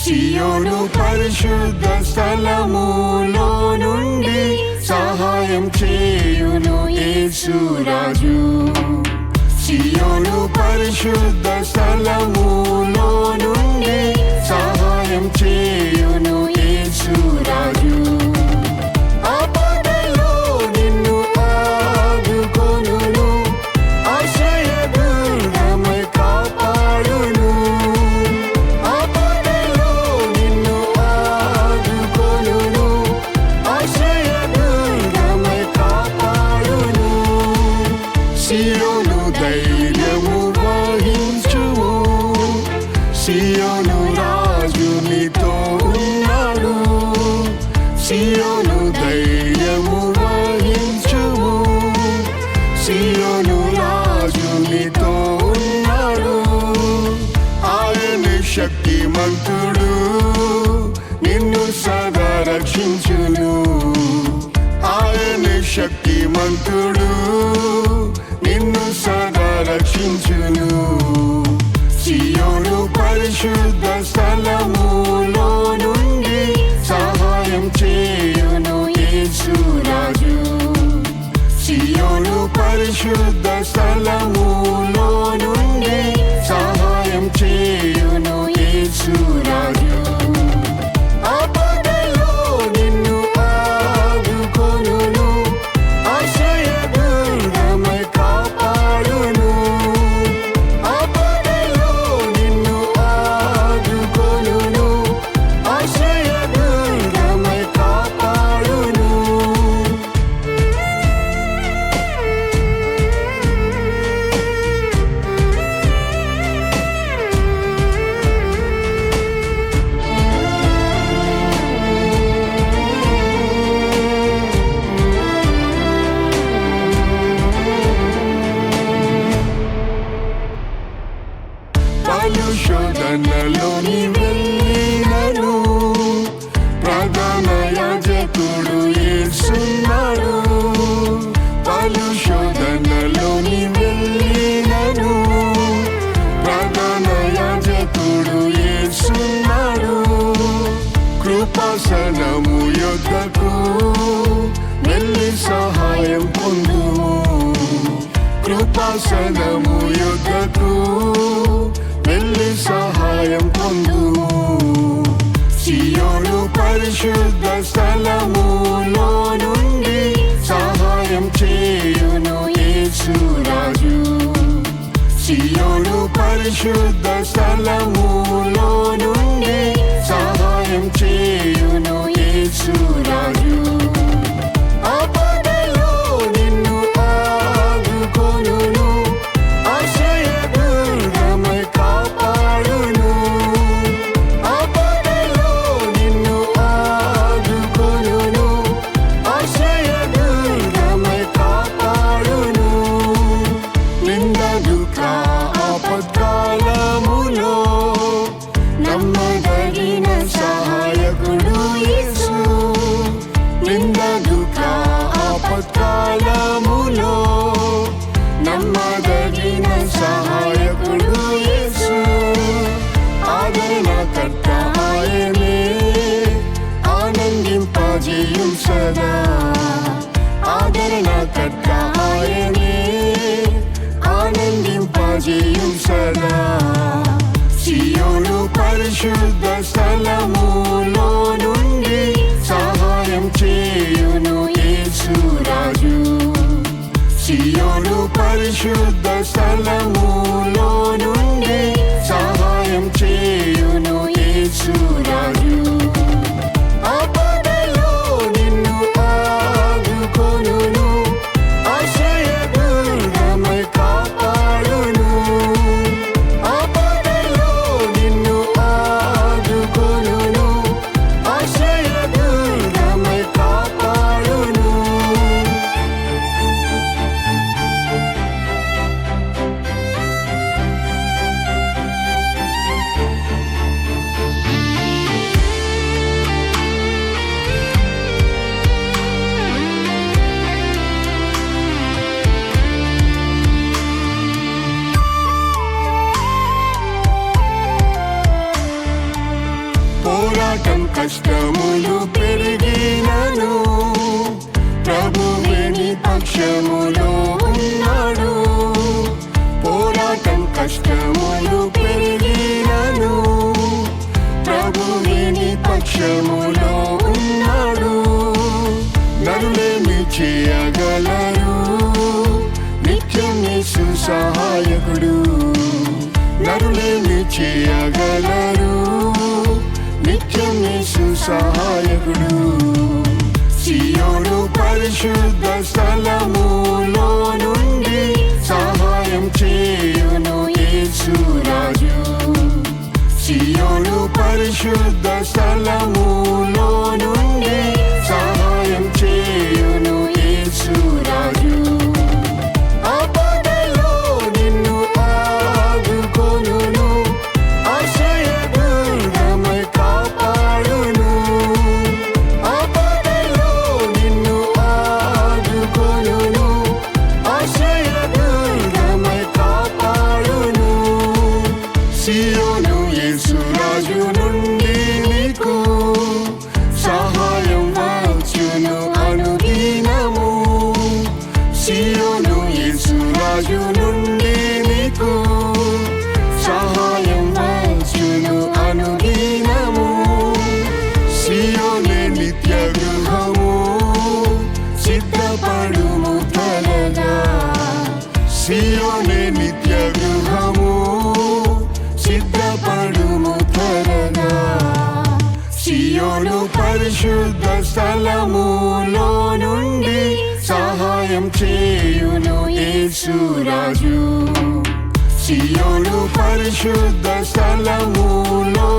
సియోను పరిశుద్ధ స్థలములో నుండి సహాయం చేయును యేసు రాజు. సియోను పరిశుద్ధ స్థలములో నుండి సహాయం చేయును యేసు రాజు. ఆపదలో నిన్ను ఆదుకొనును, ఆశ్రయదుర్గమై కాపాడును. ఆపదలో నిన్ను ఆదుకొనును, ఆశ్రయదుర్గమై కాపాడును. సియోను ధైర్యము వహించుము, సియోను రాజు నీతో ఉన్నాడు. సియోను ధైర్యము వహించుము, సియోను రాజు నీతో ఉన్నాడు. ఆయన శక్తిమంతుడు, నిన్ను సదా రక్షించును. ఆయన శక్తిమంతుడు, నిన్ను సదా రక్షించును. సియోను పరిశుద్ధ స్థలములో నుండి సహాయం చేయును యేసు రాజు. సియోను పరిశుద్ధ స్థలములో నుండి సహాయం చేయును యేసు రాజు. ఆపదలో నిన్ను ఆదుకొనును, ఆశ్రయదుర్గమై కాపాడును. ఆపదలో నిన్ను ఆదుకొనును, ఆశ్రయదుర్గమై కాపాడును. పలు శోధనలోని వెళ్ళినను, ప్రధాన యాజకుడు యేసున్నాడు. పలు శోధనలోని వెళ్ళినను, ప్రధాన యాజకుడు యేసున్నాడు. కృపాసనము యొద్దకు వెళ్ళి సహాయం పొందుము. కృపాసనము యొద్దకు వెళ్ళి సహాయం పొందుము. సియోను పరిశుద్ధ స్థలములో నుండి సహాయం చేయును యేసు రాజు. సియోను పరిశుద్ధ స్థలములో నుండి సహాయం చేయును యేసు రాజు. ఆపదలో నిన్ను ఆదుకొనును, ఆశ్రయదుర్గమై కాపాడును. ఆపదలో నిన్ను ఆదుకొనును, ఆశ్రయదుర్గమై కాపాడును. నింద దుఃఖ ఆపత్కాలములో నమ్మదగిన సహాయకుడు యేసు. నింద దుఃఖ ఆపత్కాలములో నమ్మదగిన సహాయకుడు యేసు. ఆదరణకర్త ఆయనే, ఆనందింపజేయుం సదా. ఆదరణకర్త ఆయనే, ఆనందింపజేయుం సదా. సియోను పరిశుద్ధ స్థలములో నుండి సహాయం చేయును యేసు రాజు. సియోను పరిశుద్ధ స్థలములో నుండి సహాయం చేయును యేసు రాజు. ఆపదలో నిన్ను ఆదుకొనును, ఆశ్రయదుర్గమై కాపాడును. ఆపదలో నిన్ను ఆదుకొనును, ఆశ్రయదుర్గమై కాపాడును. కష్టములు పెరిగినను ప్రభువే నీ పక్షములో ఉన్నాడు. పోరాటం కష్టములు పెరిగినను ప్రభువే నీ పక్షములో ఉన్నాడు. నరులేమి చేయగలరు, నిత్యం యేసు సహాయకుడు. నరులేమి చేయగలరు, నిత్యం యేసు సహాయకుడు. సియోను పరిశుద్ధ స్థలములో నుండి సహాయం చేయును యేసు రాజు. సియోను పరిశుద్ధ స్థలములో నుండి సహాయం చేయును యేసు రాజు. ఆపదలో నిన్ను ఆదుకొనును, ఆశ్రయదుర్గమై కాపాడును. ఆపదలో నిన్ను ఆదుకొనును, ఆశ్రయదుర్గమై కాపాడును. సియోను యేసు రాజు నుండి నీకు సహాయం వచ్చును అనుదినము. సియోను యేసు రాజు నుండి నీకు సహాయం వచ్చును అనుదినము. సియోనే నిత్య గృహము, సిద్ధపడుము త్వరగా. సియోనే నిత్య గృహము, సిద్ధపడుము త్వరగా. సియోను పరిశుద్ధ స్థలములో నుండి సహాయం చేయును యేసు రాజు. సియోను పరిశుద్ధ స్థలములో